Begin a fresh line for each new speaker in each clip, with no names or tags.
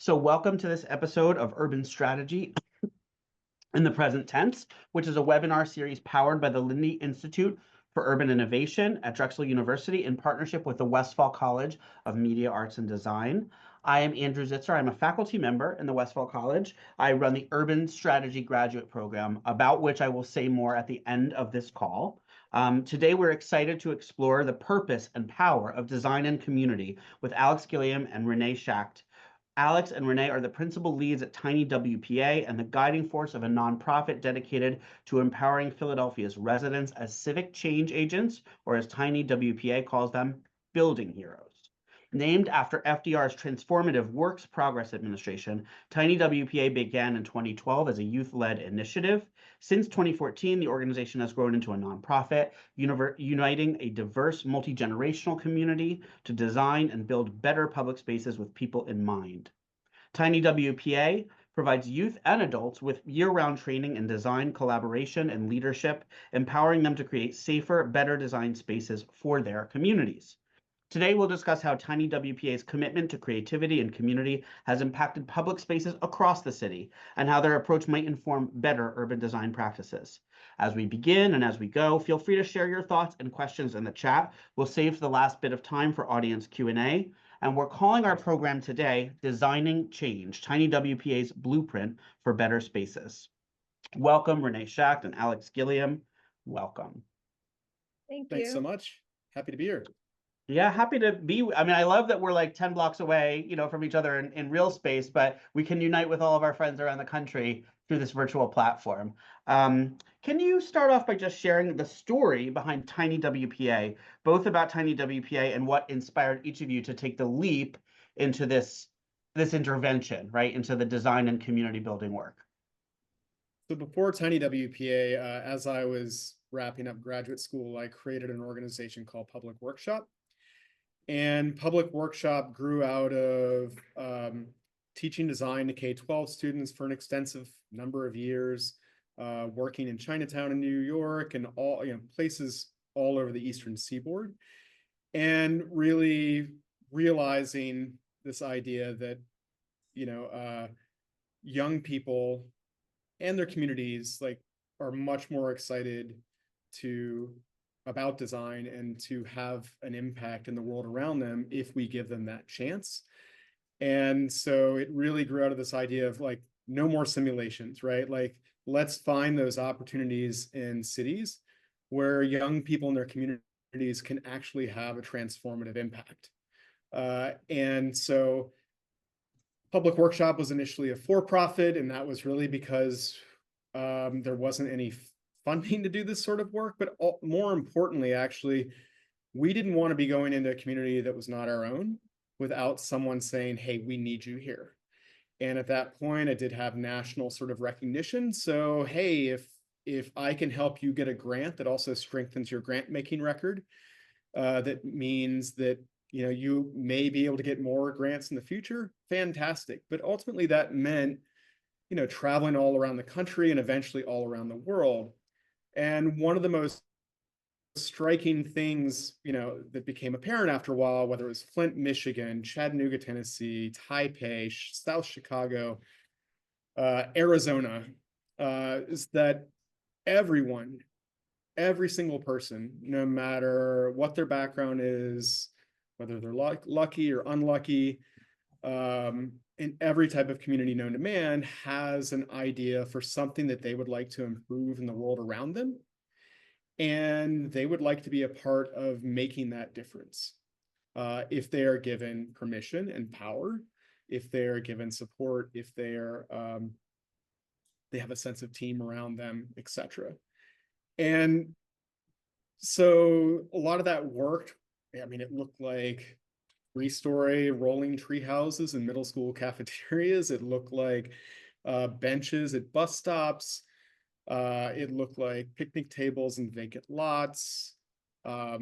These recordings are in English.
So welcome to this episode of Urban Strategy in the Present Tense, which is a webinar series powered by the Lindy Institute for Urban Innovation at Drexel University in partnership with the Westphal College of Media Arts and Design. I am Andrew Zitzer. I'm a faculty member in the Westphal College. I run the Urban Strategy Graduate Program, about which I will say more at the end of this call. Today, we're excited to explore the purpose and power of design and community with Alex Gilliam and Renee Schacht. Alex and Renee are the principal leads at Tiny WPA and the guiding force of a nonprofit dedicated to empowering Philadelphia's residents as civic change agents, or as Tiny WPA calls them, building heroes. Named after FDR's transformative Works Progress Administration, Tiny WPA began in 2012 as a youth-led initiative. Since 2014, the organization has grown into a nonprofit, uniting a diverse, multi-generational community to design and build better public spaces with people in mind. Tiny WPA provides youth and adults with year-round training in design, collaboration, and leadership, empowering them to create safer, better designed spaces for their communities. Today, we'll discuss how Tiny WPA's commitment to creativity and community has impacted public spaces across the city and how their approach might inform better urban design practices. As we begin and as we go, feel free to share your thoughts and questions in the chat. We'll save the last bit of time for audience Q&A. And we're calling our program today, Designing Change, Tiny WPA's Blueprint for Better Spaces. Welcome, Renee Schacht and Alex Gilliam. Welcome.
Thank you.
Thanks so much. Happy to be here.
Yeah, happy to be. I mean, I love that we're like 10 blocks away, from each other in real space, but we can unite with all of our friends around the country through this virtual platform. Can you start off by just sharing the story behind Tiny WPA, both about Tiny WPA and what inspired each of you to take the leap into this intervention, right, into the design and community building work?
So before Tiny WPA, as I was wrapping up graduate school, I created an organization called Public Workshop. And Public Workshop grew out of teaching design to K-12 students for an extensive number of years, working in Chinatown in New York and all places all over the Eastern Seaboard, and really realizing this idea that young people and their communities are much more excited about design and to have an impact in the world around them if we give them that chance. And so it really grew out of this idea of no more simulations, right? Let's find those opportunities in cities where young people in their communities can actually have a transformative impact. And so Public Workshop was initially a for-profit, and that was really because there wasn't any funding to do this sort of work. But more importantly, actually, we didn't want to be going into a community that was not our own without someone saying, hey, we need you here. And at that point, I did have national sort of recognition. So, hey, if I can help you get a grant that also strengthens your grant making record, that means that you may be able to get more grants in the future, fantastic. But ultimately that meant traveling all around the country and eventually all around the world. And one of the most striking things, that became apparent after a while, whether it was Flint, Michigan, Chattanooga, Tennessee, Taipei, South Chicago, Arizona, is that every single person, no matter what their background is, whether they're lucky or unlucky, in every type of community known to man, has an idea for something that they would like to improve in the world around them. And they would like to be a part of making that difference. If they are given permission and power, if they are given support, if they have a sense of team around them, etc. And so a lot of that worked. I mean, it looked like 3-story rolling tree houses in middle school cafeterias. It looked like benches at bus stops. It looked like picnic tables and vacant lots. At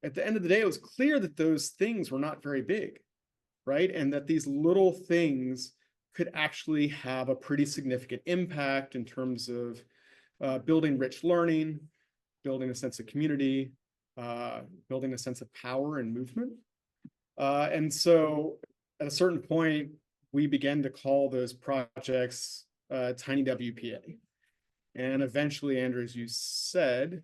the end of the day, it was clear that those things were not very big, right? And that these little things could actually have a pretty significant impact in terms of building rich learning, building a sense of community, building a sense of power and movement. And so at a certain point, we began to call those projects Tiny WPA. And eventually, Andrew, as you said,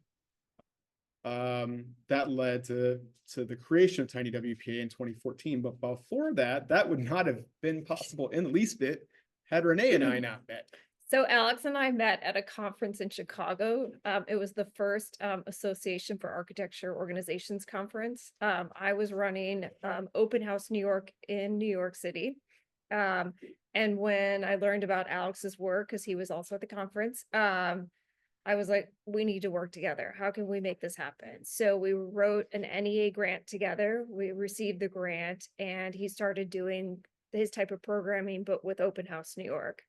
that led to the creation of Tiny WPA in 2014. But before that, that would not have been possible in the least bit had Renee and I not met.
So Alex and I met at a conference in Chicago. It was the first Association for Architecture Organizations conference. I was running Open House New York in New York City. And when I learned about Alex's work, because he was also at the conference, I was like, we need to work together. How can we make this happen? So we wrote an NEA grant together. We received the grant, and he started doing his type of programming, but with Open House New York.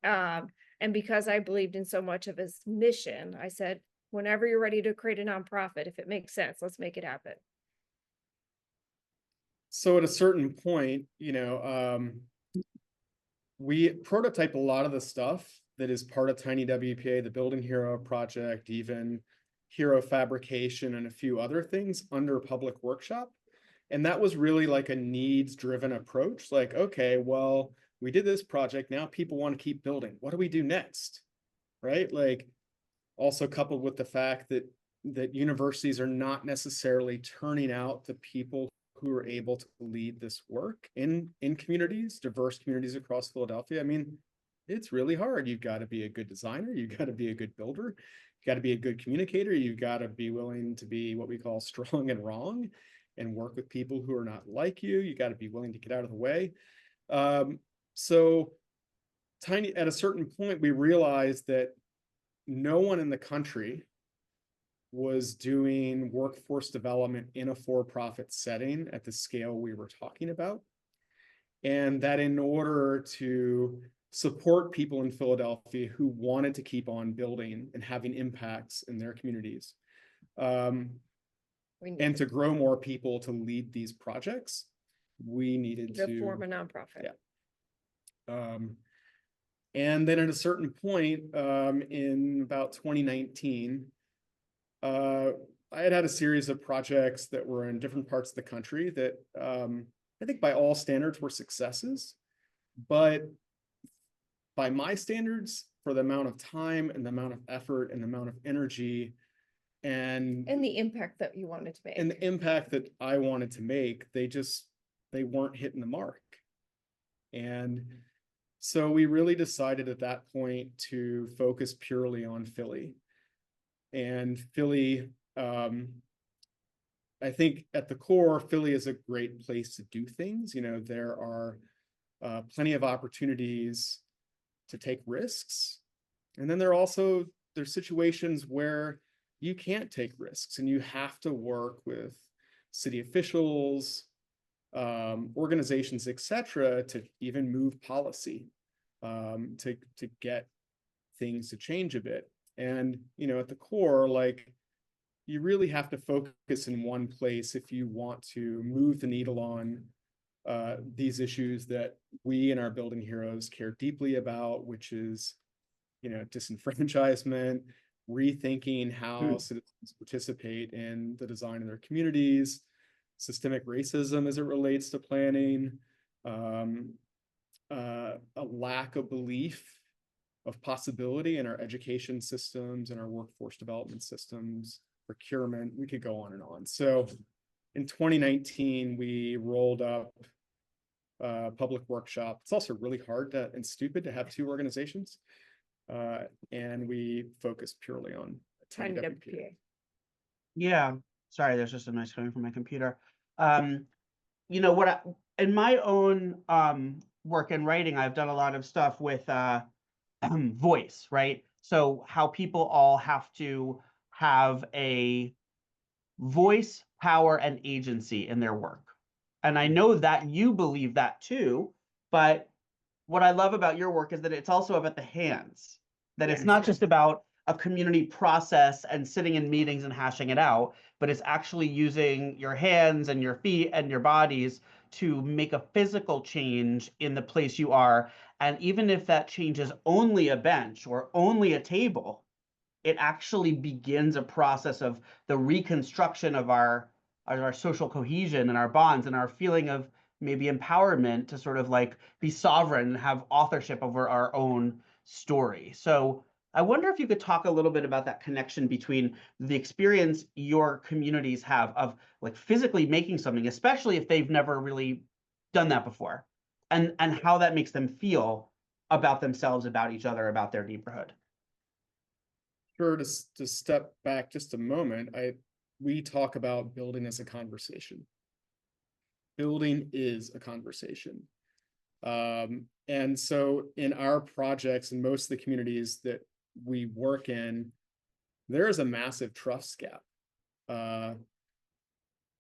And because I believed in so much of his mission, I said, whenever you're ready to create a nonprofit, if it makes sense, let's make it happen.
So at a certain point, we prototype a lot of the stuff that is part of Tiny WPA, the Building Hero project, even Hero Fabrication, and a few other things under Public Workshop. And that was really like a needs-driven approach. Like, okay, well, we did this project. Now people want to keep building. What do we do next? Right? Like, also coupled with the fact that universities are not necessarily turning out the people who are able to lead this work in communities, diverse communities across Philadelphia. I mean, it's really hard. You've got to be a good designer. You've got to be a good builder. You've got to be a good communicator. You've got to be willing to be what we call strong and wrong and work with people who are not like you. You got to be willing to get out of the way. So at a certain point, we realized that no one in the country was doing workforce development in a for-profit setting at the scale we were talking about. And that in order to support people in Philadelphia who wanted to keep on building and having impacts in their communities, and to grow more people to lead these projects, we needed to
form a nonprofit.
Yeah. And then at a certain point, in about 2019, I had a series of projects that were in different parts of the country that I think by all standards were successes, but by my standards, for the amount of time and the amount of effort and the amount of energy and
the impact that you wanted to make.
And the impact that I wanted to make, they weren't hitting the mark. And so we really decided at that point to focus purely on Philly. And Philly, I think at the core, Philly is a great place to do things. There are plenty of opportunities to take risks. And then there's situations where you can't take risks and you have to work with city officials, organizations, etc., to even move policy, to get things to change a bit. And, at the core, like, you really have to focus in one place if you want to move the needle on these issues that we and our building heroes care deeply about, which is, disenfranchisement, rethinking how citizens participate in the design of their communities, systemic racism as it relates to planning, a lack of belief of possibility in our education systems and our workforce development systems, procurement. We could go on and on. So in 2019, we rolled up Public Workshop. It's also really hard and stupid to have two organizations. And we focus purely on Tiny WPA.
Yeah. Sorry, there's just a noise coming from my computer. In my own work and writing, I've done a lot of stuff with voice, right? So how people all have to have a voice, power, and agency in their work. And I know that you believe that too, but what I love about your work is that it's also about the hands, that it's not just about a community process and sitting in meetings and hashing it out, but it's actually using your hands and your feet and your bodies to make a physical change in the place you are. And even if that change is only a bench or only a table, it actually begins a process of the reconstruction of our social cohesion and our bonds and our feeling of maybe empowerment to sort of like be sovereign and have authorship over our own story. So I wonder if you could talk a little bit about that connection between the experience your communities have of like physically making something, especially if they've never really done that before, and how that makes them feel about themselves, about each other, about their neighborhood.
Sure, to step back just a moment, we talk about building as a conversation. Building is a conversation. And so in our projects and most of the communities that we work in, there is a massive trust gap.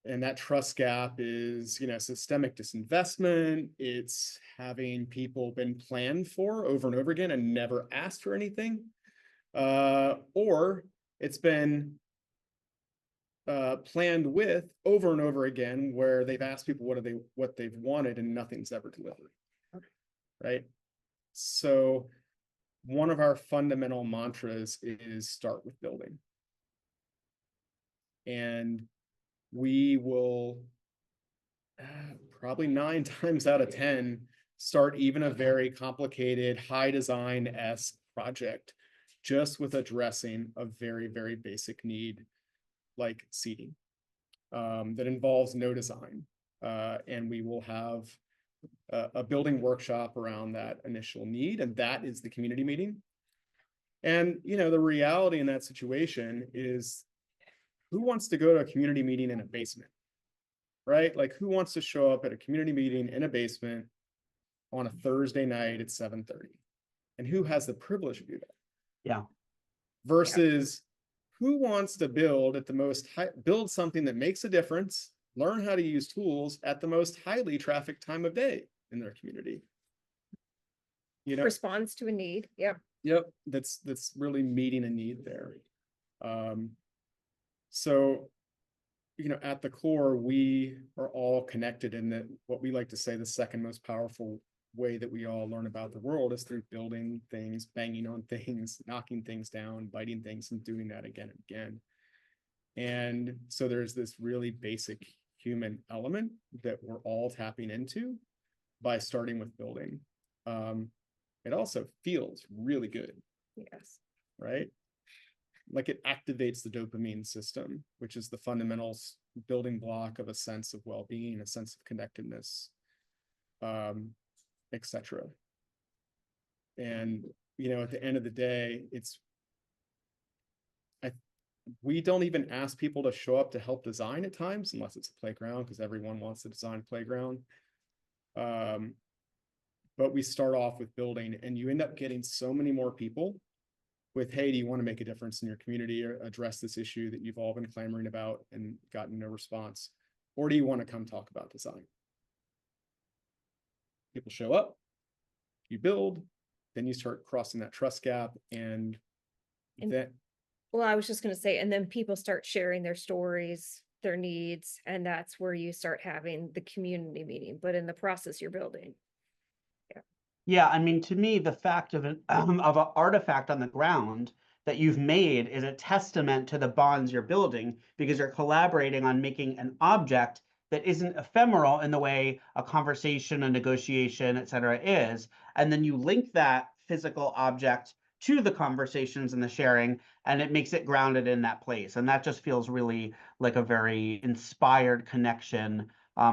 And that trust gap is, systemic disinvestment. It's having people been planned for over and over again and never asked for anything. Or it's been planned with over and over again where they've asked people what they've wanted and nothing's ever delivered. Right? So one of our fundamental mantras is start with building. And we will probably 9 times out of 10 start even a very complicated high design-esque project just with addressing a very, very basic need like seating that involves no design. And we will have a building workshop around that initial need, and that is the community meeting. And the reality in that situation is, who wants to go to a community meeting in a basement, right? Like, who wants to show up at a community meeting in a basement on a Thursday night at 7:30? And who has the privilege to do that?
Yeah.
Versus who wants to build at the most build something that makes a difference, learn how to use tools at the most highly trafficked time of day in their community.
Responds to a need. Yep.
That's really meeting a need there. So at the core, we are all connected in that what we like to say the second most powerful way that we all learn about the world is through building things, banging on things, knocking things down, biting things, and doing that again and again. And so there's this really basic human element that we're all tapping into by starting with building. It also feels really good.
Yes.
Right? Like, it activates the dopamine system, which is the fundamental building block of a sense of well-being, a sense of connectedness, etc. And at the end of the day, we don't even ask people to show up to help design at times, unless it's a playground, because everyone wants to design a playground. But we start off with building, and you end up getting so many more people with, hey, do you want to make a difference in your community or address this issue that you've all been clamoring about and gotten no response? Or do you want to come talk about design? People show up, you build, then you start crossing that trust gap, and then.
Well, I was just going to say, and then people start sharing their stories, their needs, and that's where you start having the community meeting. But in the process, you're building.
Yeah, I mean, to me, the fact of an artifact on the ground that you've made is a testament to the bonds you're building, because you're collaborating on making an object that isn't ephemeral in the way a conversation, a negotiation, et cetera, is. And then you link that physical object to the conversations and the sharing, and it makes it grounded in that place. And that just feels really like a very inspired connection.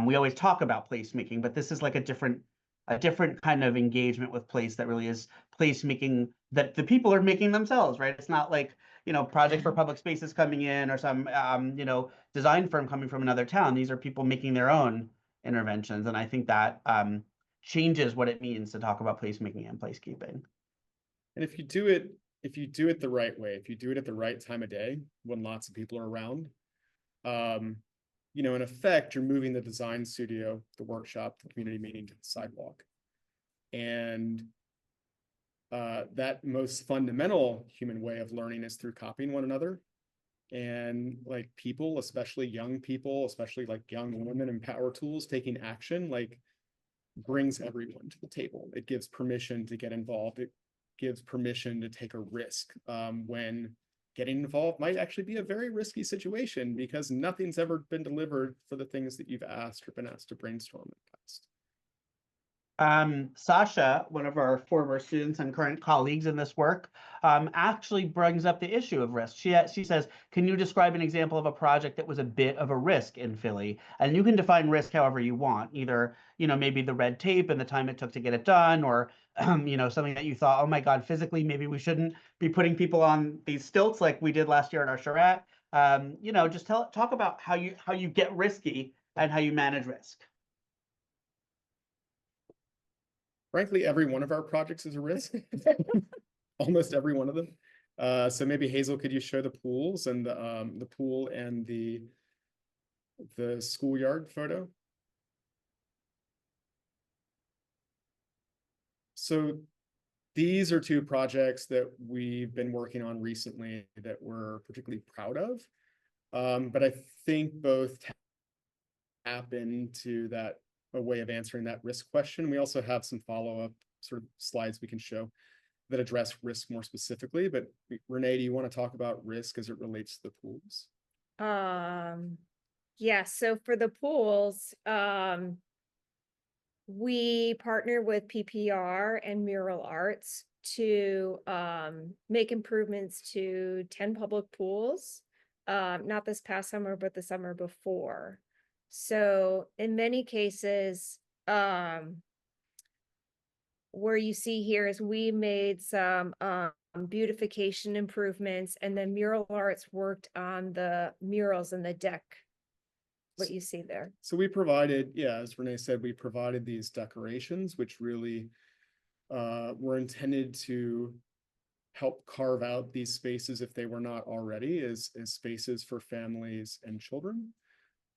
We always talk about placemaking, but this is like a different kind of engagement with place that really is placemaking that the people are making themselves, right? It's not like, Project for Public Spaces coming in or some, design firm coming from another town. These are people making their own interventions. And I think that changes what it means to talk about placemaking and placekeeping.
And if you do it the right way, if you do it at the right time of day, when lots of people are around, in effect, you're moving the design studio, the workshop, the community meeting to the sidewalk. And that most fundamental human way of learning is through copying one another. And like people, especially young people, especially like young women in power tools, taking action, like, brings everyone to the table. It gives permission to get involved. It gives permission to take a risk when getting involved might actually be a very risky situation because nothing's ever been delivered for the things that you've asked or been asked to brainstorm in the past.
Sasha, one of our former students and current colleagues in this work, actually brings up the issue of risk. She says, can you describe an example of a project that was a bit of a risk in Philly? And you can define risk however you want, either, maybe the red tape and the time it took to get it done, or, something that you thought, oh my God, physically, maybe we shouldn't be putting people on these stilts like we did last year at our charrette. Just talk about how you get risky and how you manage risk.
Frankly, every one of our projects is a risk. Almost every one of them. So maybe Hazel, could you show the pools and the pool and the schoolyard photo? So these are two projects that we've been working on recently that we're particularly proud of. But I think both tap into that a way of answering that risk question. We also have some follow-up sort of slides we can show that address risk more specifically. But Renee, do you want to talk about risk as it relates to the pools?
Yeah, so for the pools, we partner with PPR and Mural Arts to make improvements to 10 public pools, not this past summer, but the summer before. So in many cases, where you see here is we made some beautification improvements, and then Mural Arts worked on the murals in the deck, what you see there.
So we provided, yeah, as Renee said, we provided these decorations, which really were intended to help carve out these spaces, if they were not already, as spaces for families and children,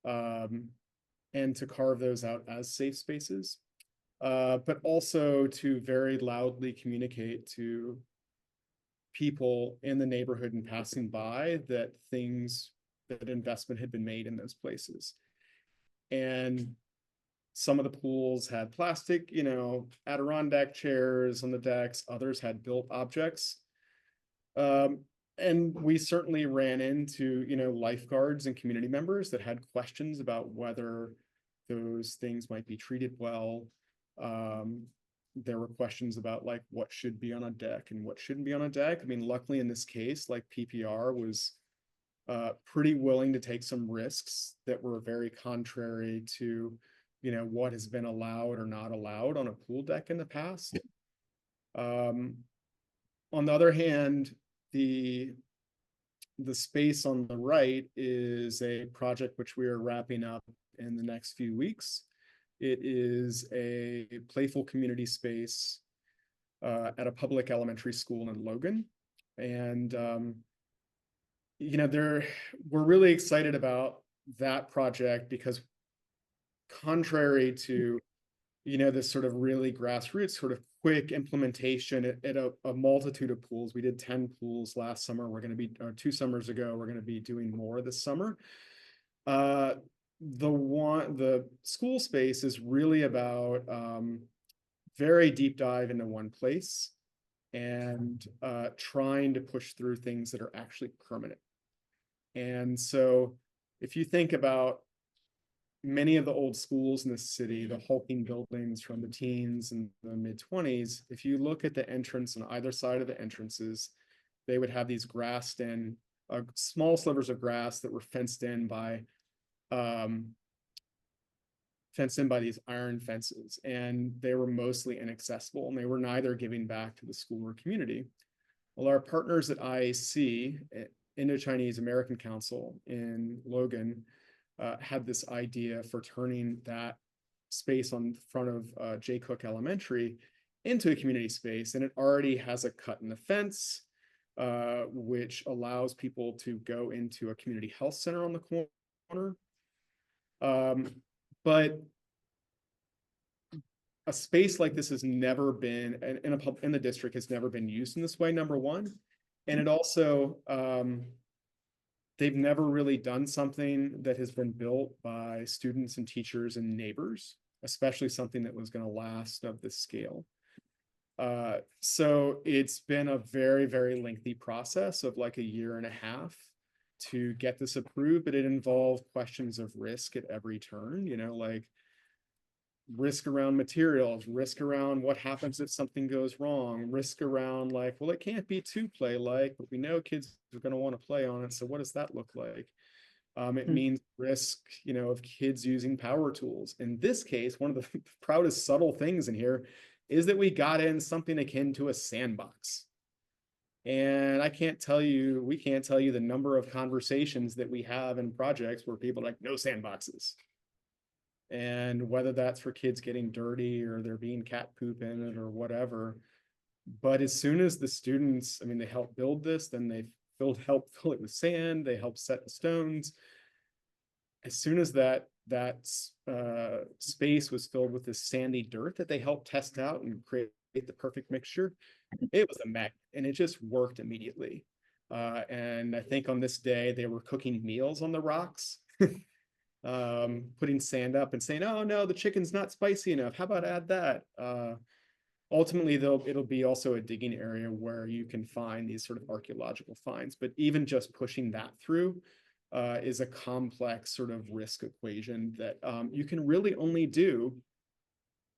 and to carve those out as safe spaces, but also to very loudly communicate to people in the neighborhood and passing by that investment had been made in those places. And some of the pools had plastic, Adirondack chairs on the decks. Others had built objects. And we certainly ran into, lifeguards and community members that had questions about whether those things might be treated well. There were questions about like what should be on a deck and what shouldn't be on a deck. I mean, luckily in this case, like PPR was pretty willing to take some risks that were very contrary to, what has been allowed or not allowed on a pool deck in the past. On the other hand, the space on the right is a project which we are wrapping up in the next few weeks. It is a playful community space at a public elementary school in Logan. And, we're really excited about that project because contrary to, this sort of really grassroots, sort of quick implementation at a multitude of pools. We did 10 pools last summer. We're going to be, or 2 summers ago, we're going to be doing more this summer. The school space is really about very deep dive into one place and trying to push through things that are actually permanent. And so if you think about many of the old schools in the city, the hulking buildings from the teens and the mid-20s, if you look at the entrance on either side of the entrances, they would have these grassed in, small slivers of grass that were fenced in by these iron fences, and they were mostly inaccessible, and they were neither giving back to the school or community. Well, our partners at IAC, Indo-Chinese American Council in Logan, had this idea for turning that space on front of J. Cook Elementary into a community space, and it already has a cut in the fence, which allows people to go into a community health center on the corner. But a space like this has never been, in the district, has never been used in this way, number one. And it also, they've never really done something that has been built by students and teachers and neighbors, especially something that was going to last of this scale. So it's been a very, very lengthy process of like a year and a half to get this approved, but it involved questions of risk at every turn, like risk around materials, risk around what happens if something goes wrong, risk around like, well, it can't be too play-like, but we know kids are going to want to play on it. So what does that look like? It means risk, of kids using power tools. In this case, one of the proudest subtle things in here is that we got in something akin to a sandbox. And we can't tell you the number of conversations that we have in projects where people are like, no sandboxes. And whether that's for kids getting dirty or there being cat poop in it or whatever. But as soon as the students, they helped build this, then they helped fill it with sand, they helped set the stones. As soon as that space was filled with this sandy dirt that they helped test out and create the perfect mixture, it was a magnet, and it just worked immediately. And I think on this day they were cooking meals on the rocks, putting sand up and saying, "Oh no, the chicken's not spicy enough. How about add that?" Ultimately, it'll be also a digging area where you can find these sort of archaeological finds. But even just pushing that through is a complex sort of risk equation that you can really only do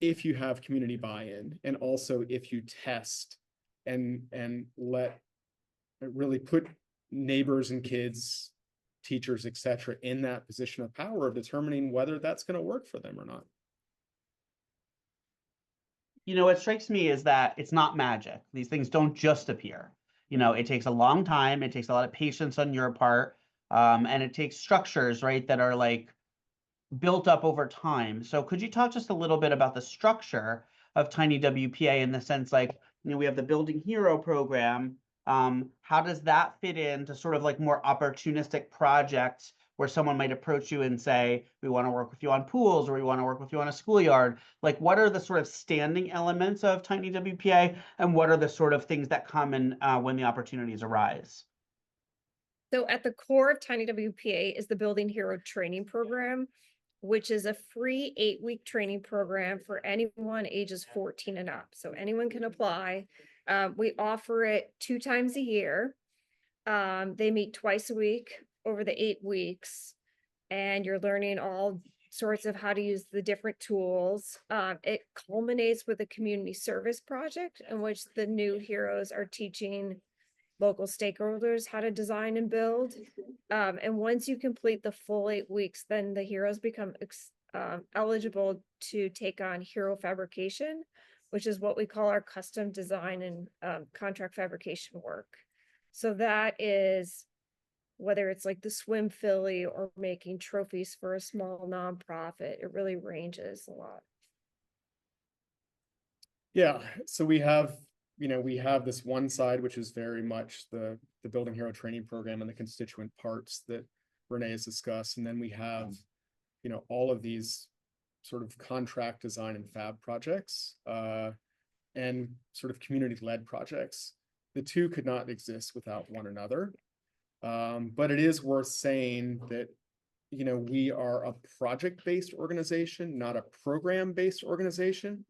if you have community buy-in, and also if you test and let really put neighbors and kids, teachers, etc., in that position of power of determining whether that's going to work for them or not.
What strikes me is that it's not magic. These things don't just appear. It takes a long time. It takes a lot of patience on your part. And it takes structures, right, that are like built up over time. So could you talk just a little bit about the structure of Tiny WPA in the sense like, we have the Building Hero program. How does that fit into sort of like more opportunistic projects where someone might approach you and say, we want to work with you on pools, or we want to work with you on a schoolyard? Like, what are the sort of standing elements of Tiny WPA, and what are the sort of things that come in when the opportunities arise?
So at the core of Tiny WPA is the Building Hero training program, which is a free 8-week training program for anyone ages 14 and up. So anyone can apply. We offer it 2 times a year. They meet twice a week over the 8 weeks, and you're learning all sorts of how to use the different tools. It culminates with a community service project in which the new heroes are teaching local stakeholders how to design and build. And once you complete the full 8 weeks, then the heroes become eligible to take on hero fabrication, which is what we call our custom design and contract fabrication work. So that is whether it's like the swim filly or making trophies for a small nonprofit, it really ranges a lot.
Yeah, so we have this one side, which is very much the Building Hero training program and the constituent parts that Renee has discussed. And then we have, all of these sort of contract design and fab projects, and sort of community-led projects. The two could not exist without one another. But it is worth saying that, we are a project-based organization, not a program-based organization.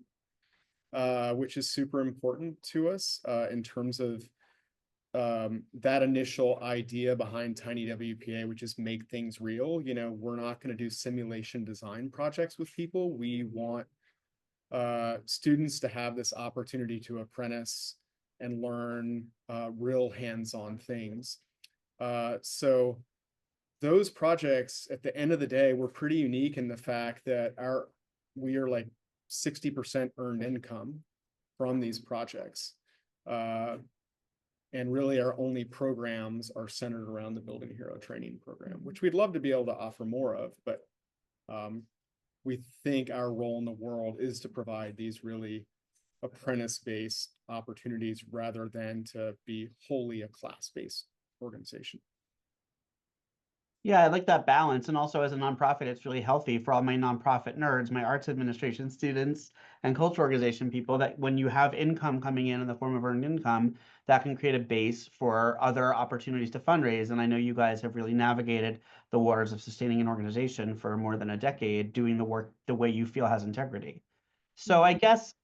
Which is super important to us in terms of that initial idea behind Tiny WPA, which is make things real. We're not going to do simulation design projects with people. We want students to have this opportunity to apprentice and learn real hands-on things. So those projects, at the end of the day, were pretty unique in the fact that we are like 60% earned income from these projects. And really our only programs are centered around the Building Hero training program, which we'd love to be able to offer more of, but we think our role in the world is to provide these really apprentice-based opportunities rather than to be wholly a class-based organization.
Yeah, I like that balance. And also as a nonprofit, it's really healthy for all my nonprofit nerds, my arts administration students and cultural organization people, that when you have income coming in the form of earned income, that can create a base for other opportunities to fundraise. And I know you guys have really navigated the waters of sustaining an organization for more than a decade, doing the work the way you feel has integrity. So I guess,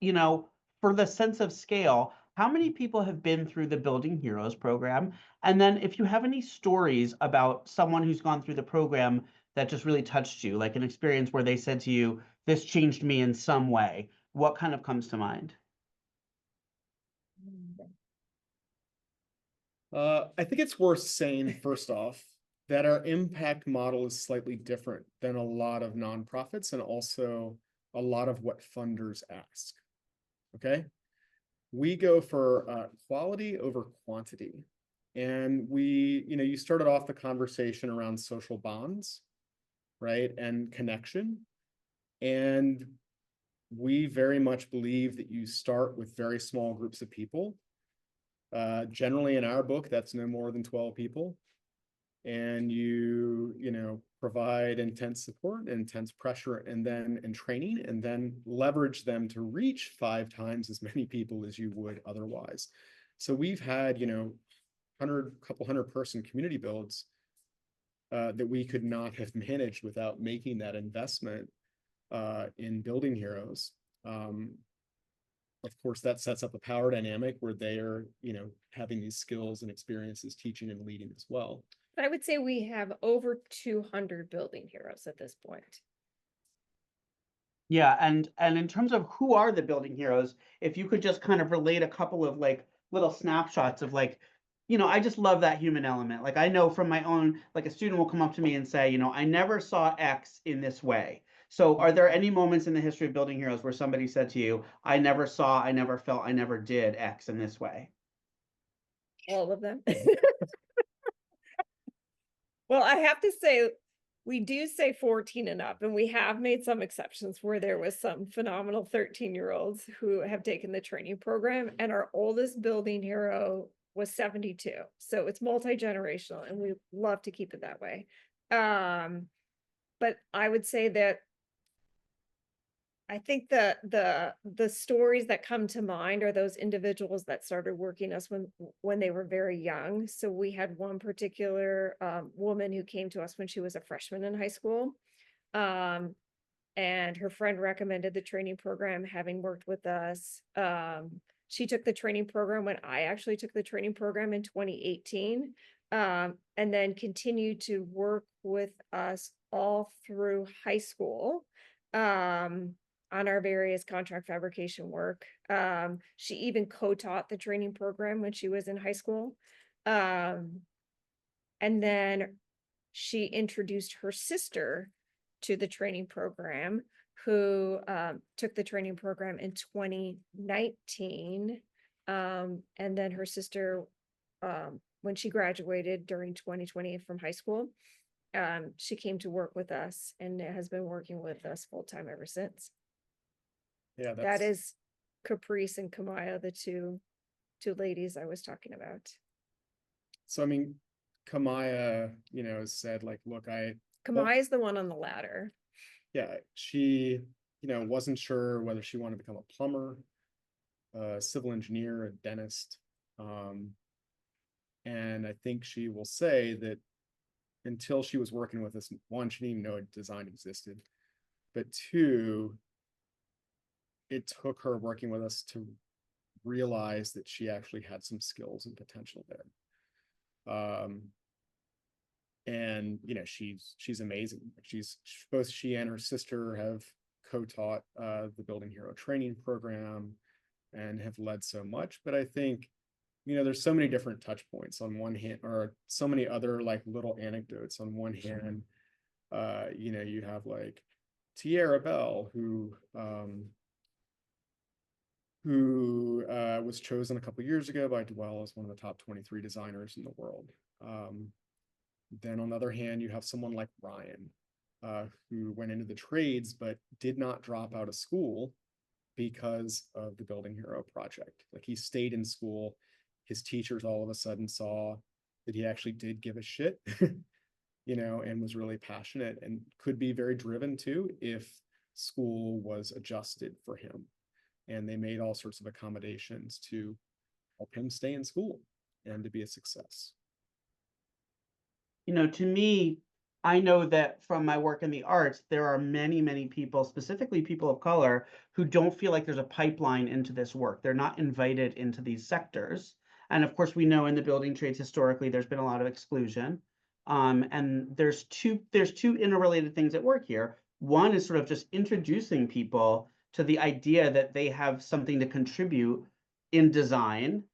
for the sense of scale, how many people have been through the Building Heroes program? And then if you have any stories about someone who's gone through the program that just really touched you, like an experience where they said to you, this changed me in some way, what kind of comes to mind?
I think it's worth saying, first off, that our impact model is slightly different than a lot of nonprofits and also a lot of what funders ask. Okay. We go for quality over quantity. And you started off the conversation around social bonds, right? And connection. And we very much believe that you start with very small groups of people. Generally in our book, that's no more than 12 people. And you provide intense support, intense pressure, and training, and then leverage them to reach 5 times as many people as you would otherwise. So we've had, couple hundred person community builds that we could not have managed without making that investment in Building Heroes. Of course, that sets up a power dynamic where they are, having these skills and experiences teaching and leading as well.
I would say we have over 200 Building Heroes at this point.
Yeah, and in terms of who are the Building Heroes, if you could just kind of relate a couple of like little snapshots of like, I just love that human element. Like I know from my own, like a student will come up to me and say, I never saw X in this way. So are there any moments in the history of Building Heroes where somebody said to you, I never saw, I never felt, I never did X in this way?
All of them. Well, I have to say, we do say 14 and up, and we have made some exceptions where there was some phenomenal 13-year-olds who have taken the training program, and our oldest Building Hero was 72. So it's multi-generational, and we love to keep it that way. But I would say that I think the stories that come to mind are those individuals that started working us when they were very young. So we had one particular woman who came to us when she was a freshman in high school. And her friend recommended the training program, having worked with us. She took the training program when I actually took the training program in 2018. And then continued to work with us all through high school. On our various contract fabrication work. She even co-taught the training program when she was in high school. And then she introduced her sister to the training program, who took the training program in 2019. And then her sister, when she graduated during 2020 from high school, she came to work with us and has been working with us full-time ever since.
Yeah,
That is Caprice and Kamaya, the two ladies I was talking about.
So, I mean, Kamaya, said like, look,
Kamaya is the one on the ladder.
Yeah, she, wasn't sure whether she wanted to become a plumber, a civil engineer, a dentist. And I think she will say that until she was working with us, one, she didn't even know design existed. But two, it took her working with us to realize that she actually had some skills and potential there. And she's amazing. Both she and her sister have co-taught the Building Hero training program and have led so much. But I think there's so many different touch points on one hand, or so many other like little anecdotes. On one hand, you have like Tierra Bell, who was chosen a couple years ago by Dwell as one of the top 23 designers in the world. Then on the other hand, you have someone like Ryan, who went into the trades but did not drop out of school because of the Building Hero project. Like he stayed in school. His teachers all of a sudden saw that he actually did give a shit, and was really passionate and could be very driven too if school was adjusted for him. And they made all sorts of accommodations to help him stay in school and to be a success.
To me, I know that from my work in the arts, there are many, many people, specifically people of color, who don't feel like there's a pipeline into this work. They're not invited into these sectors. And of course, we know in the building trades historically, there's been a lot of exclusion. And there's two interrelated things at work here. One is sort of just introducing people to the idea that they have something to contribute in design,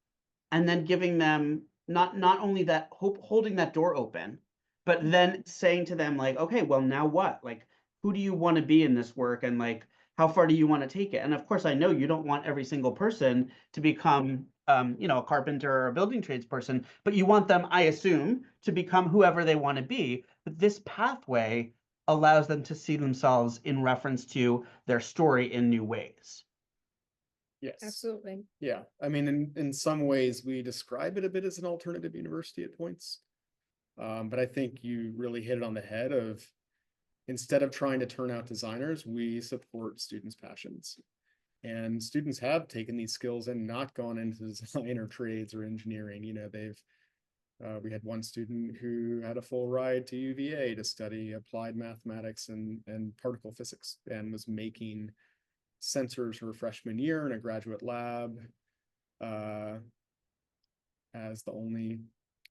and then giving them not only that holding that door open, but then saying to them like, okay, well, now what? Like, who do you want to be in this work, and like, how far do you want to take it? And of course, I know you don't want every single person to become a carpenter or a building trades person, but you want them, I assume, to become whoever they want to be. But this pathway allows them to see themselves in reference to their story in new ways.
Yes.
Absolutely.
Yeah, I mean, in some ways, we describe it a bit as an alternative university at points. But I think you really hit it on the head of, instead of trying to turn out designers, we support students' passions. And students have taken these skills and not gone into design or trades or engineering. We had one student who had a full ride to UVA to study applied mathematics and particle physics, and was making sensors her freshman year in a graduate lab, as the only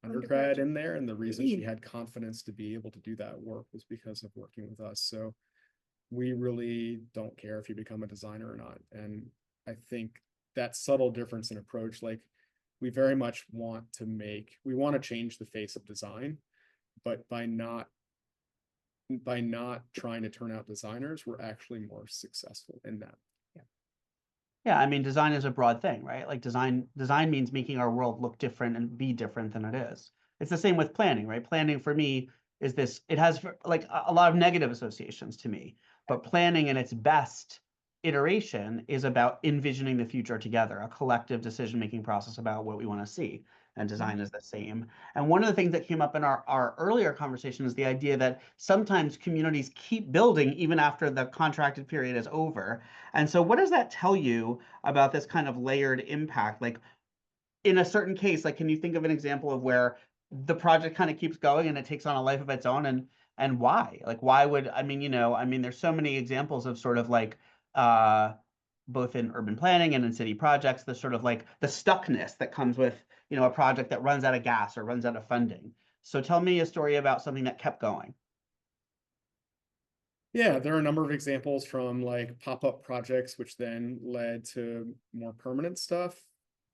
undergrad in there. And the reason she had confidence to be able to do that work was because of working with us. So we really don't care if you become a designer or not. And I think that subtle difference in approach, like, we very much want to change the face of design, but by not trying to turn out designers, we're actually more successful in that.
Yeah, I mean, design is a broad thing, right? Like design means making our world look different and be different than it is. It's the same with planning, right? Planning for me is this, it has like a lot of negative associations to me, but planning in its best iteration is about envisioning the future together, a collective decision-making process about what we want to see. And design is the same. And one of the things that came up in our earlier conversation is the idea that sometimes communities keep building even after the contracted period is over. And so what does that tell you about this kind of layered impact? Like, in a certain case, like, can you think of an example of where the project kind of keeps going and it takes on a life of its own, and why? Like, why would, there's so many examples of sort of like both in urban planning and in city projects, the sort of like the stuckness that comes with, a project that runs out of gas or runs out of funding. So tell me a story about something that kept going.
Yeah, there are a number of examples from like pop-up projects, which then led to more permanent stuff.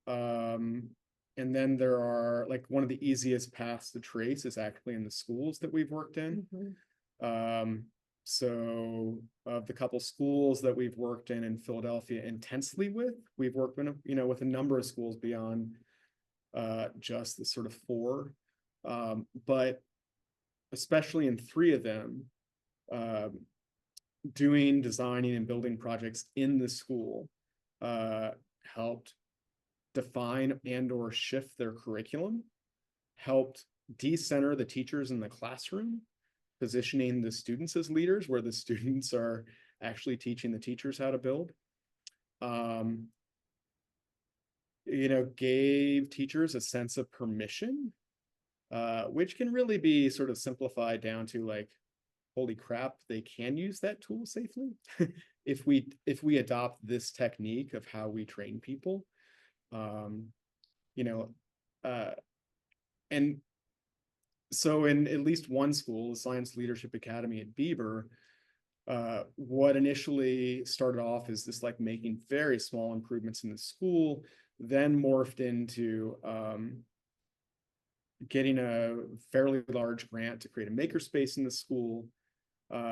And then there are, like, one of the easiest paths to trace is actually in the schools that we've worked in. So of the couple schools that we've worked in Philadelphia intensely with, we've worked with, with a number of schools beyond just the sort of four. But especially in three of them, designing and building projects in the school helped define and or shift their curriculum, helped decenter the teachers in the classroom, positioning the students as leaders where the students are actually teaching the teachers how to build. Gave teachers a sense of permission, which can really be sort of simplified down to like, holy crap, they can use that tool safely if we adopt this technique of how we train people. And so in at least one school, the Science Leadership Academy at Bieber, what initially started off as this like making very small improvements in the school, then morphed into getting a fairly large grant to create a makerspace in the school,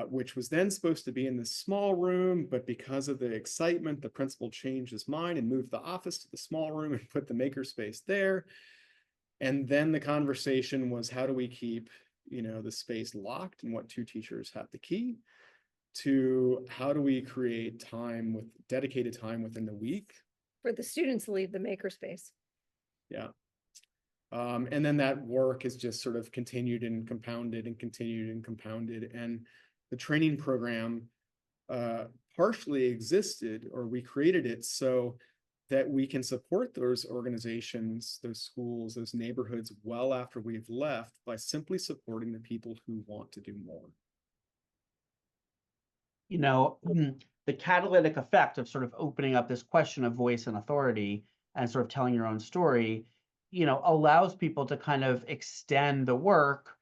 which was then supposed to be in this small room, but because of the excitement, the principal changed his mind and moved the office to the small room and put the makerspace there. And then the conversation was, how do we keep, the space locked, and what two teachers have the key, to how do we create dedicated time within the week
For the students to leave the makerspace.
Yeah. And then that work has just sort of continued and compounded and continued and compounded. And the training program partially existed, or we created it so that we can support those organizations, those schools, those neighborhoods well after we've left by simply supporting the people who want to do more.
You know, the catalytic effect of sort of opening up this question of voice and authority and sort of telling your own story, you know, allows people to kind of extend the work,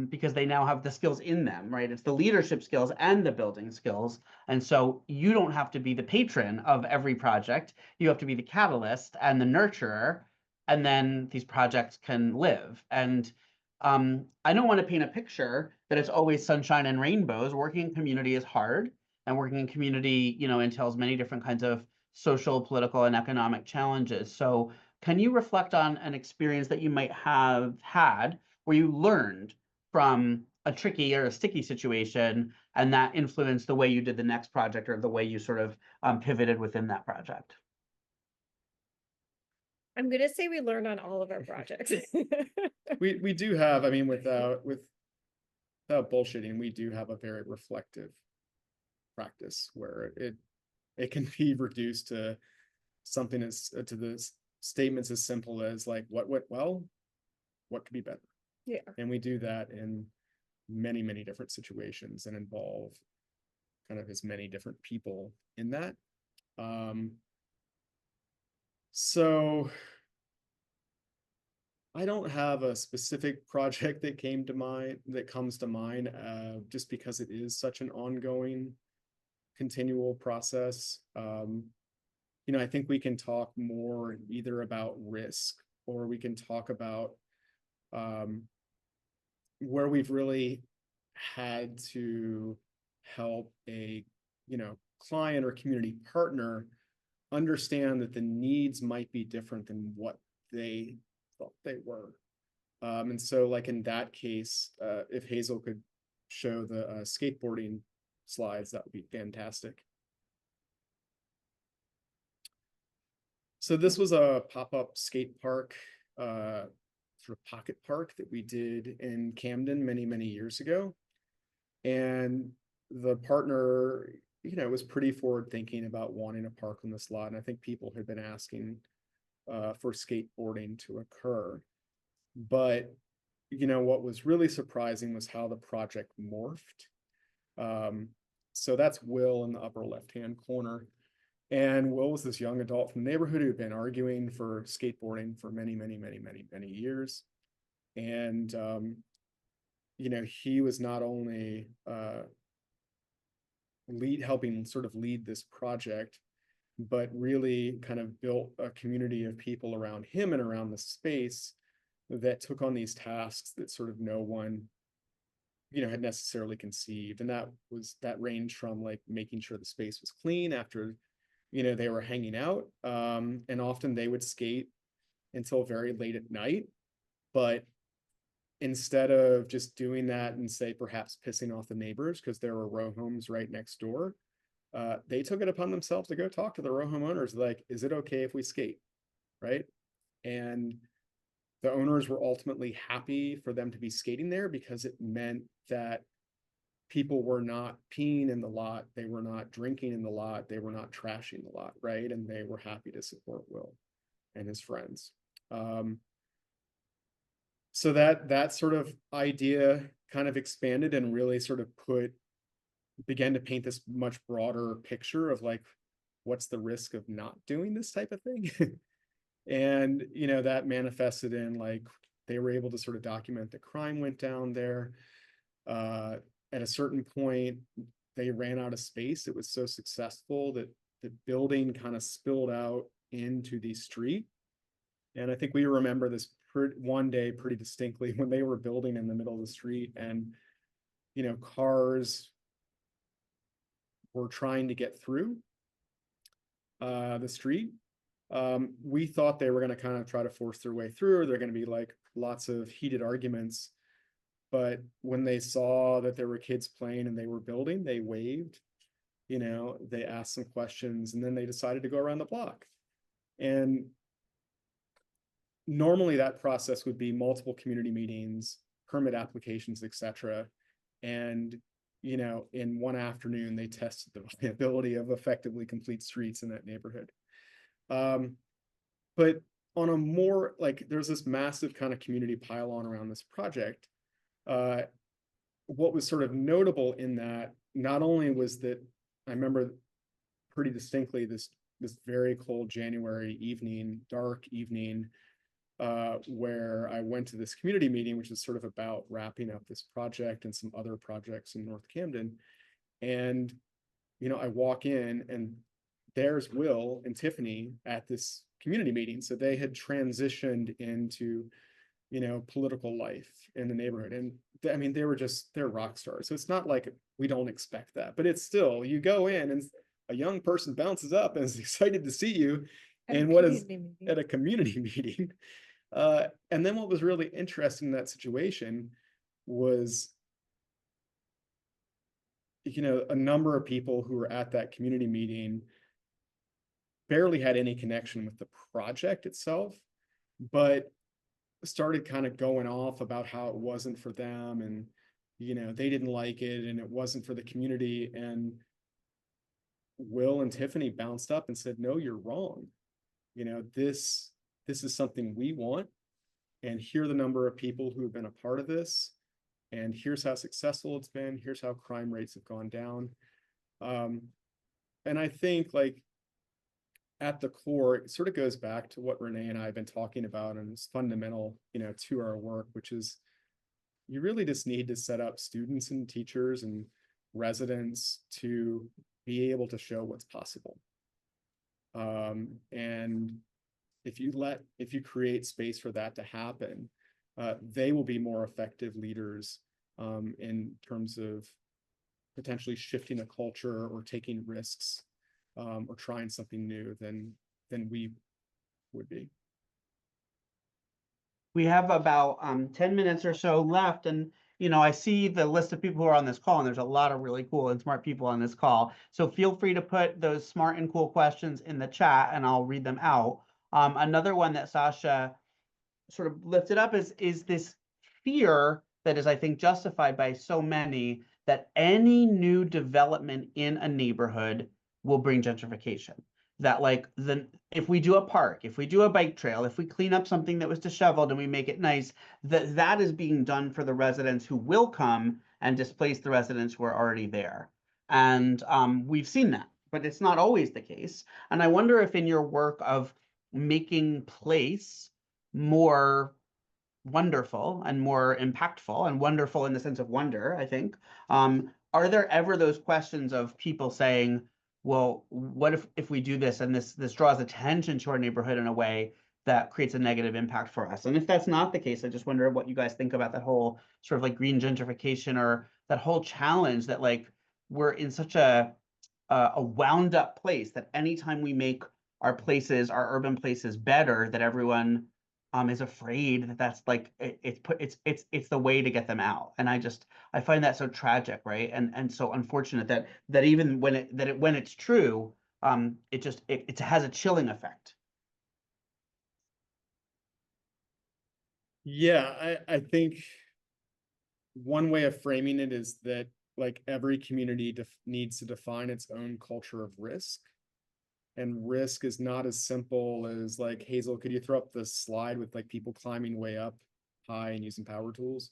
because they now have the skills in them, right? It's the leadership skills and the building skills. And so you don't have to be the patron of every project. You have to be the catalyst and the nurturer, and then these projects can live. And I don't want to paint a picture that it's always sunshine and rainbows. Working in community is hard, and working in community, you know, entails many different kinds of social, political, and economic challenges. So can you reflect on an experience that you might have had where you learned from a tricky or a sticky situation, and that influenced the way you did the next project, or the way you sort of pivoted within that project?
I'm gonna say we learn on all of our projects.
We do have, I mean, without bullshitting, we do have a very reflective practice where it can be reduced to something as to the statements as simple as like, what went well, what could be better.
Yeah.
And we do that in many different situations and involve kind of as many different people in that. So I don't have a specific project that comes to mind, just because it is such an ongoing, continual process. You know, I think we can talk more either about risk, or we can talk about where we've really had to help a, you know, client or community partner understand that the needs might be different than what they thought they were. And so like in that case, if Hazel could show the skateboarding slides, that would be fantastic. So this was a pop-up skate park, sort of pocket park that we did in Camden many years ago. And the partner, you know, was pretty forward thinking about wanting a park on this lot. And I think people had been asking for skateboarding to occur. But, you know, what was really surprising was how the project morphed. So that's Will in the upper left-hand corner. And Will was this young adult from the neighborhood who had been arguing for skateboarding for many years. And, you know, he was not only helping sort of lead this project, but really kind of built a community of people around him and around the space that took on these tasks that sort of no one, you know, had necessarily conceived. And that ranged from like making sure the space was clean after, you know, they were hanging out. And often they would skate until very late at night. But instead of just doing that and say perhaps pissing off the neighbors because there were row homes right next door, they took it upon themselves to go talk to the row home owners, like, is it okay if we skate? Right. And the owners were ultimately happy for them to be skating there because it meant that people were not peeing in the lot, they were not drinking in the lot, they were not trashing the lot, right? And they were happy to support Will and his friends. So that sort of idea kind of expanded and really sort of began to paint this much broader picture of like, what's the risk of not doing this type of thing? And, you know, that manifested in like, they were able to sort of document the crime went down there. At a certain point, they ran out of space. It was so successful that the building kind of spilled out into the street. And I think we remember this one day pretty distinctly when they were building in the middle of the street, and, you know, cars were trying to get through the street. We thought they were going to kind of try to force their way through, or they're going to be like lots of heated arguments. But when they saw that there were kids playing and they were building, they waved, you know, they asked some questions, and then they decided to go around the block. And normally that process would be multiple community meetings, permit applications, etc. And, you know, in one afternoon, they tested the viability of effectively complete streets in that neighborhood. But on a more like, there's this massive kind of community pile-on around this project. What was sort of notable in that, not only was that, I remember pretty distinctly this very cold January evening, dark evening, where I went to this community meeting, which is sort of about wrapping up this project and some other projects in North Camden. And, I walk in and there's Will and Tiffany at this community meeting. So they had transitioned into, political life in the neighborhood. And I mean, they're rock stars. So it's not like we don't expect that, but it's still, you go in and a young person bounces up and is excited to see you and what is at a community meeting. And then what was really interesting in that situation was, a number of people who were at that community meeting barely had any connection with the project itself, but started kind of going off about how it wasn't for them, and they didn't like it and it wasn't for the community. And Will and Tiffany bounced up and said, no, you're wrong. This is something we want, and here are the number of people who have been a part of this, and here's how successful it's been, here's how crime rates have gone down. And I think, like, at the core, it sort of goes back to what Renee and I have been talking about, and it's fundamental, to our work, which is you really just need to set up students and teachers and residents to be able to show what's possible. And if you create space for that to happen, they will be more effective leaders in terms of potentially shifting a culture or taking risks, or trying something new than we would be.
We have about 10 minutes or so left, and I see the list of people who are on this call, and there's a lot of really cool and smart people on this call. So feel free to put those smart and cool questions in the chat, and I'll read them out. Another one that Sasha sort of lifted up is this fear that is, I think, justified by so many, that any new development in a neighborhood will bring gentrification. That, like, if we do a park, if we do a bike trail, if we clean up something that was disheveled and we make it nice, that is being done for the residents who will come and displace the residents who are already there. And we've seen that, but it's not always the case. And I wonder if in your work of making place more wonderful and more impactful, and wonderful in the sense of wonder, I think, are there ever those questions of people saying, well, what if we do this and this draws attention to our neighborhood in a way that creates a negative impact for us? And if that's not the case, I just wonder what you guys think about that whole sort of like green gentrification, or that whole challenge that, like, we're in such a wound up place that anytime we make our urban places better, that everyone is afraid that that's like it's the way to get them out. And I find that so tragic, right? And so unfortunate that even when it's true, it has a chilling effect.
Yeah, I think one way of framing it is that, like, every community needs to define its own culture of risk. And risk is not as simple as, like, Hazel, could you throw up the slide with, like, people climbing way up high and using power tools?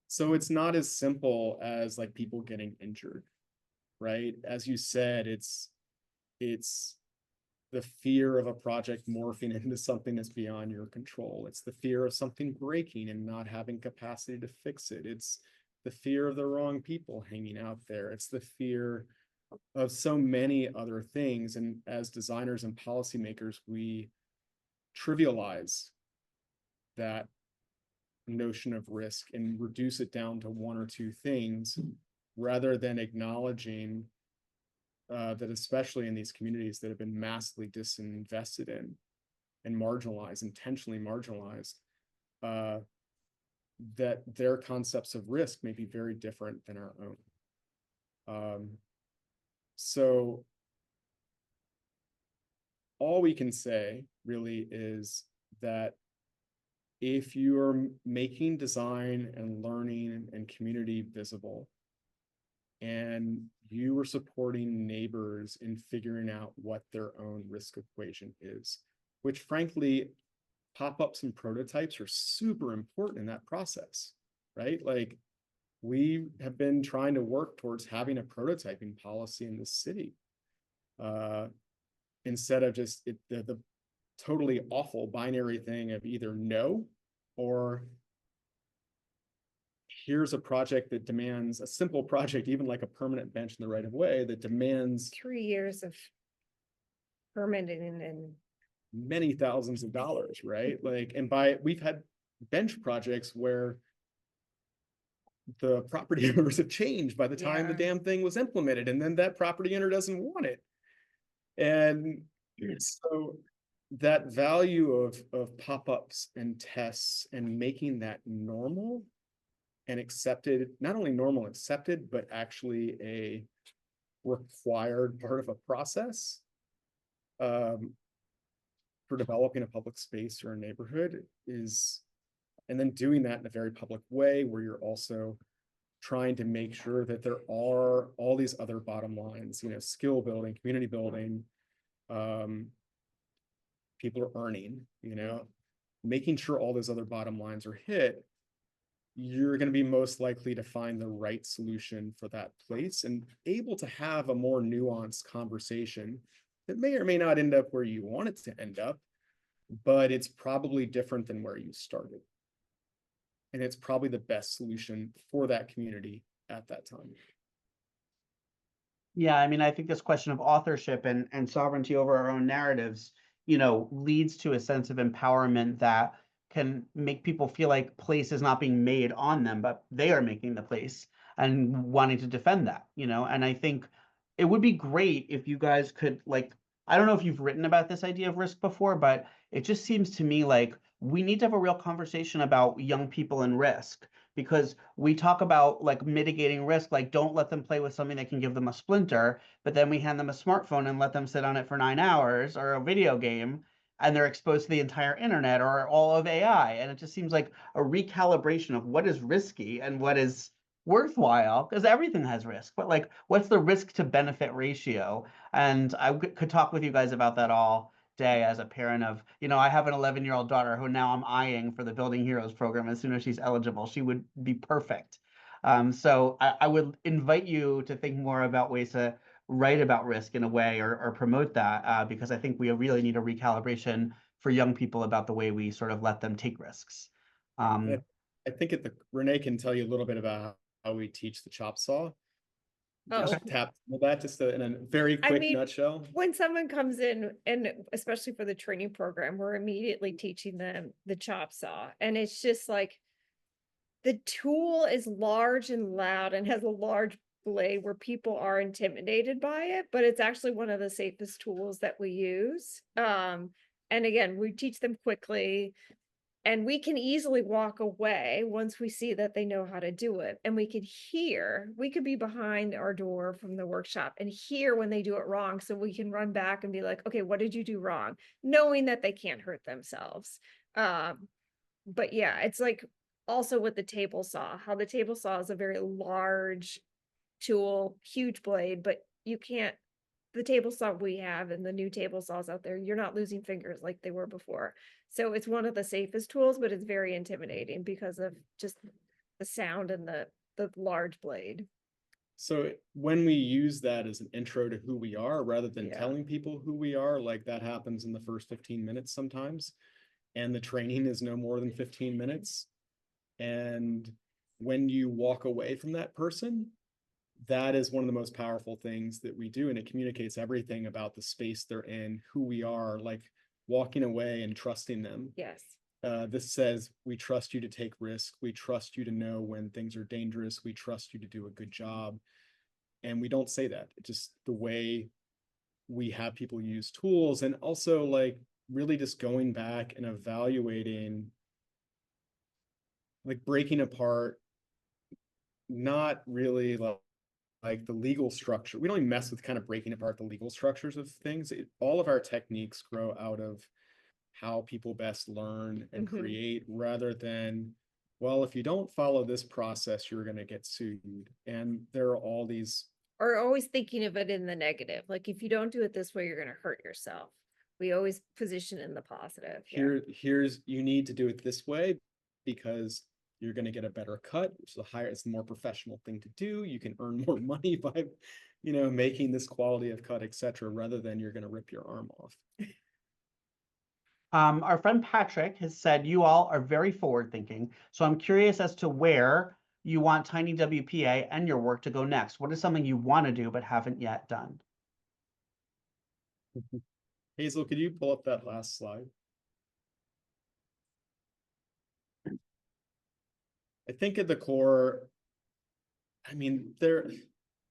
So it's not as simple as, like, people getting injured, right? As you said, it's the fear of a project morphing into something that's beyond your control. It's the fear of something breaking and not having capacity to fix it. It's the fear of the wrong people hanging out there. It's the fear of so many other things. And as designers and policymakers, we trivialize that notion of risk and reduce it down to one or two things, rather than acknowledging that, especially in these communities that have been massively disinvested in and marginalized, intentionally marginalized, that their concepts of risk may be very different than our own. So all we can say really is that if you are making design and learning and community visible, and you are supporting neighbors in figuring out what their own risk equation is, which frankly, pop-ups and prototypes are super important in that process, right? Like, we have been trying to work towards having a prototyping policy in the city, instead of just the totally awful binary thing of either no or here's a project that demands a simple project, even like a permanent bench in the right of way, that demands
3 years of permitting and
many thousands of dollars, right? Like, and we've had bench projects where the property owners have changed by the time the
Yeah.
damn thing was implemented, and then that property owner doesn't want it. And so that value of pop-ups and tests and making that normal and accepted, not only normal and accepted, but actually a required part of a process, for developing a public space or a neighborhood is, and then doing that in a very public way where you're also trying to make sure that there are all these other bottom lines, you know, skill building, community building, people are earning, you know, making sure all those other bottom lines are hit, you're going to be most likely to find the right solution for that place and able to have a more nuanced conversation that may or may not end up where you want it to end up, but it's probably different than where you started. And it's probably the best solution for that community at that time.
Yeah, I mean, I think this question of authorship and sovereignty over our own narratives, you know, leads to a sense of empowerment that can make people feel like place is not being made on them, but they are making the place and wanting to defend that, you know. And I think it would be great if you guys could, like, I don't know if you've written about this idea of risk before, but it just seems to me like we need to have a real conversation about young people and risk, because we talk about like mitigating risk, like don't let them play with something that can give them a splinter, but then we hand them a smartphone and let them sit on it for 9 hours, or a video game, and they're exposed to the entire internet or all of AI. And it just seems like a recalibration of what is risky and what is worthwhile, because everything has risk, but like what's the risk to benefit ratio? And I could talk with you guys about that all day as a parent of, you know, I have an 11-year-old daughter who now I'm eyeing for the Building Heroes program. As soon as she's eligible, she would be perfect. So I would invite you to think more about ways to write about risk in a way, or promote that, because I think we really need a recalibration for young people about the way we sort of let them take risks.
I think Renee can tell you a little bit about how we teach the chop saw.
Oh.
Just tap into that just in a very
I
quick
mean,
nutshell.
when someone comes in, and especially for the training program, we're immediately teaching them the chop saw. And it's just like the tool is large and loud and has a large blade where people are intimidated by it, but it's actually one of the safest tools that we use. And again, we teach them quickly. And we can easily walk away once we see that they know how to do it. And we could be behind our door from the workshop and hear when they do it wrong. So we can run back and be like, okay, what did you do wrong? Knowing that they can't hurt themselves. But yeah, it's like also with the table saw, how the table saw is a very large tool, huge blade, but the table saw we have and the new table saws out there, you're not losing fingers like they were before. So it's one of the safest tools, but it's very intimidating because of just the sound and the large blade.
So when we use that as an intro to who we are, rather than
Yeah.
telling people who we are, like that happens in the first 15 minutes sometimes, and the training is no more than 15 minutes. And when you walk away from that person, that is one of the most powerful things that we do. And it communicates everything about the space they're in, who we are, like walking away and trusting them.
Yes.
This says, we trust you to take risk. We trust you to know when things are dangerous. We trust you to do a good job. And we don't say that. It's just the way we have people use tools, and also like really just going back and evaluating, like breaking apart, not really like the legal structure. We don't even mess with kind of breaking apart the legal structures of things. All of our techniques grow out of how people best learn and create, rather than well, if you don't follow this process, you're going to get sued. And there are all these,
Or always thinking of it in the negative, like if you don't do it this way, you're gonna hurt yourself. We always position in the positive. Yeah.
here's, you need to do it this way because you're going to get a better cut, which is a higher, it's the more professional thing to do. You can earn more money by, making this quality of cut, etc., rather than you're going to rip your arm off.
Our friend Patrick has said you all are very forward thinking. So I'm curious as to where you want Tiny WPA and your work to go next. What is something you want to do but haven't yet done?
Hazel, could you pull up that last slide? I think at the core, I mean,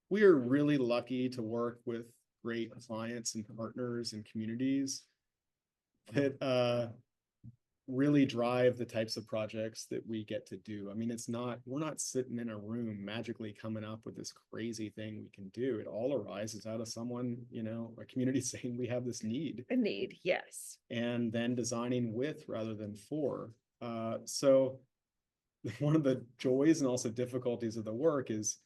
we are really lucky to work with great clients and partners and communities that really drive the types of projects that we get to do. I mean, we're not sitting in a room magically coming up with this crazy thing we can do. It all arises out of someone, a community saying we have this need.
A need, yes.
And then designing with rather than for. So one of the joys and also difficulties of the work is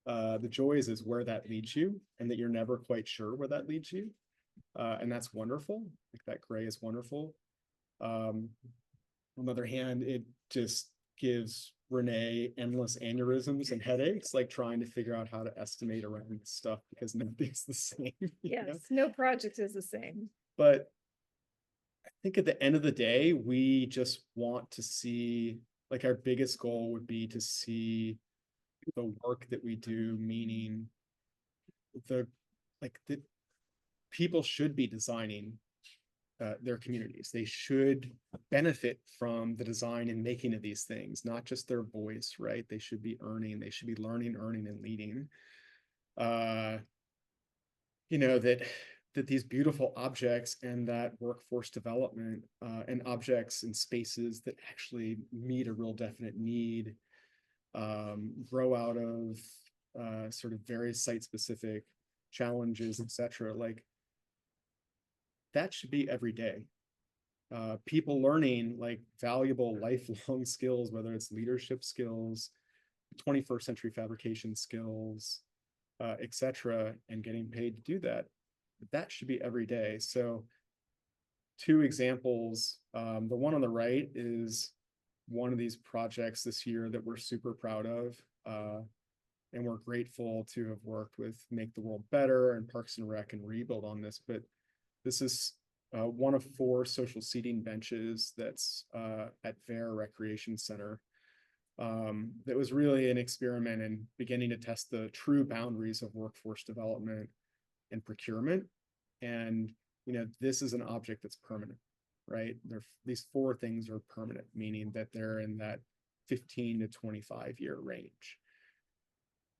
the joys is where that leads you and that you're never quite sure where that leads you. And that's wonderful. Like that gray is wonderful. On the other hand, it just gives Renee endless aneurysms and headaches, like trying to figure out how to estimate around this stuff because nothing's the same.
Yes, no project is the same.
But I think at the end of the day, we just want to see, like our biggest goal would be to see the work that we do, meaning the people should be designing their communities. They should benefit from the design and making of these things, not just their voice, right? They should be earning, they should be learning, earning, and leading. That these beautiful objects and that workforce development and objects and spaces that actually meet a real definite need grow out of sort of various site-specific challenges, etc. Like that should be every day. People learning like valuable lifelong skills, whether it's leadership skills, 21st century fabrication skills, etc., and getting paid to do that. That should be every day. So 2 examples. The one on the right is one of these projects this year that we're super proud of. And we're grateful to have worked with Make the World Better and Parks and Rec and Rebuild on this. But this is one of 4 social seating benches that's at Fair Recreation Center. That was really an experiment in beginning to test the true boundaries of workforce development and procurement. And, this is an object that's permanent, right? These 4 things are permanent, meaning that they're in that 15 to 25-year range.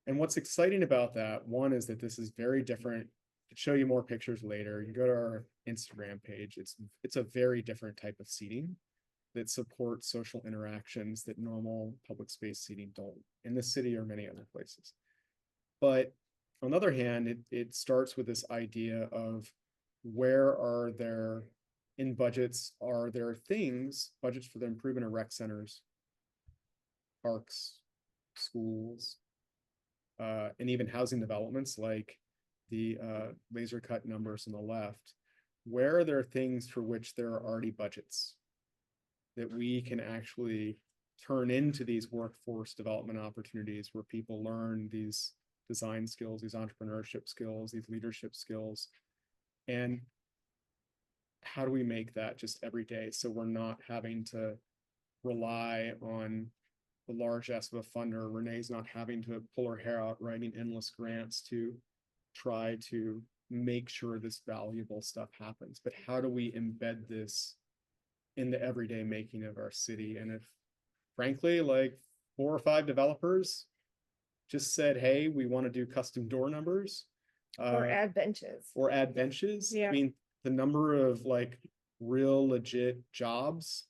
And what's exciting about that, one, is that this is very different. I'll show you more pictures later. You go to our Instagram page. It's a very different type of seating that supports social interactions that normal public space seating don't in this city or many other places. But on the other hand, it starts with this idea of where are there in budgets, are there budgets for the improvement of rec centers, parks, schools, and even housing developments like the laser cut numbers on the left. Where are there things for which there are already budgets that we can actually turn into these workforce development opportunities where people learn these design skills, these entrepreneurship skills, these leadership skills? And how do we make that just every day so we're not having to rely on the largesse of a funder? Renee's not having to pull her hair out writing endless grants to try to make sure this valuable stuff happens. But how do we embed this in the everyday making of our city? And if, frankly, like 4 or 5 developers just said, hey, we want to do custom door numbers.
Or add benches.
Yeah. I mean, the number of like real legit jobs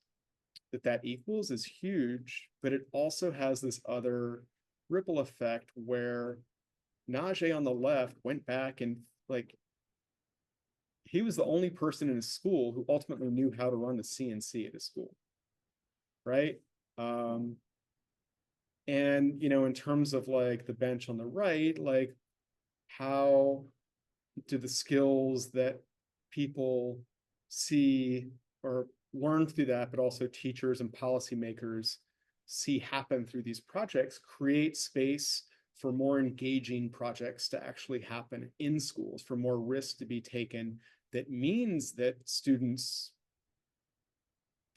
that equals is huge, but it also has this other ripple effect where Najee on the left went back and like he was the only person in his school who ultimately knew how to run the CNC at his school, right? And, in terms of like the bench on the right, like how do the skills that people see or learn through that, but also teachers and policymakers see happen through these projects, create space for more engaging projects to actually happen in schools, for more risk to be taken. That means that students,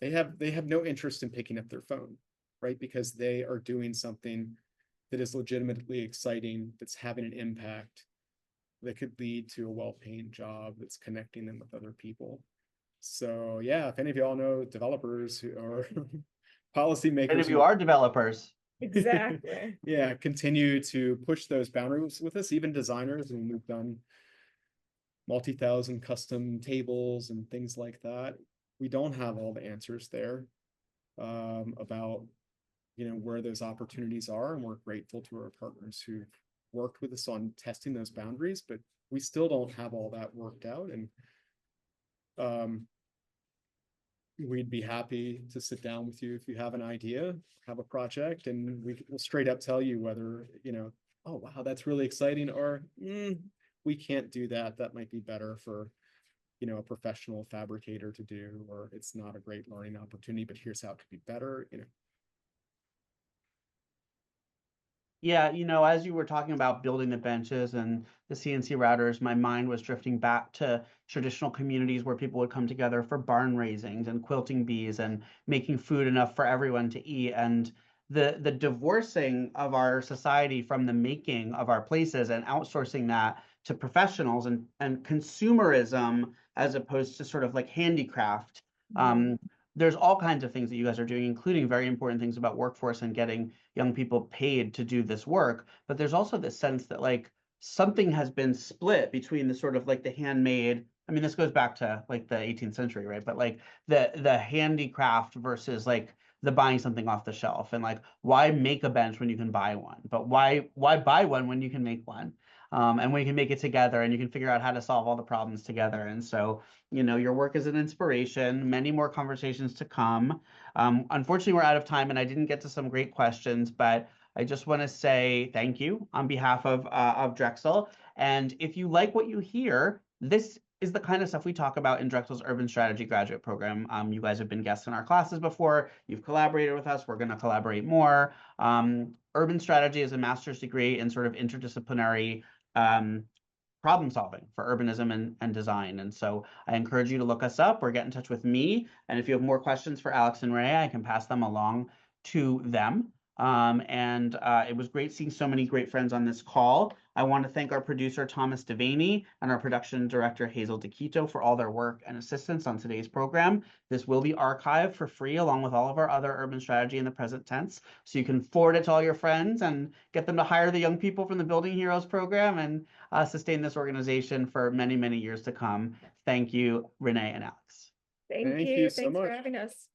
they have no interest in picking up their phone, right? Because they are doing something that is legitimately exciting, that's having an impact, that could lead to a well-paying job, that's connecting them with other people. So yeah, if any of y'all know developers who are policymakers
And if you
who
are developers,
Exactly.
yeah, continue to push those boundaries with us, even designers, and we've done multi-thousand custom tables and things like that. We don't have all the answers there about where those opportunities are, and we're grateful to our partners who've worked with us on testing those boundaries, but we still don't have all that worked out. And we'd be happy to sit down with you if you have an idea, have a project, and we'll straight up tell you whether, oh wow, that's really exciting, or we can't do that. That might be better for, a professional fabricator to do, or it's not a great learning opportunity, but here's how it could be better.
yeah, as you were talking about building the benches and the CNC routers, my mind was drifting back to traditional communities where people would come together for barn raisings and quilting bees and making food enough for everyone to eat. And the divorcing of our society from the making of our places and outsourcing that to professionals and consumerism as opposed to sort of like handicraft. There's all kinds of things that you guys are doing, including very important things about workforce and getting young people paid to do this work. But there's also this sense that like something has been split between the sort of like the handmade. I mean, this goes back to like the 18th century, right? But like the handicraft versus like the buying something off the shelf, and like why make a bench when you can buy one? But why buy one when you can make one? And when you can make it together and you can figure out how to solve all the problems together. And so, your work is an inspiration, many more conversations to come. Unfortunately, we're out of time and I didn't get to some great questions, but I just want to say thank you on behalf of Drexel. And if you like what you hear, this is the kind of stuff we talk about in Drexel's Urban Strategy Graduate Program. You guys have been guests in our classes before. You've collaborated with us. We're going to collaborate more. Urban Strategy is a master's degree in sort of interdisciplinary problem solving for urbanism and design. And so I encourage you to look us up or get in touch with me. And if you have more questions for Alex and Renee, I can pass them along to them. It was great seeing so many great friends on this call. I want to thank our producer, Thomas Devaney, and our production director, Hazel DeQuito, for all their work and assistance on today's program. This will be archived for free along with all of our other urban strategy in the present tense. So you can forward it to all your friends and get them to hire the young people from the Building Heroes program and sustain this organization for many, many years to come. Thank you, Renee and Alex.
Thank
Thank
you.
you so
Thanks for
much.
having us.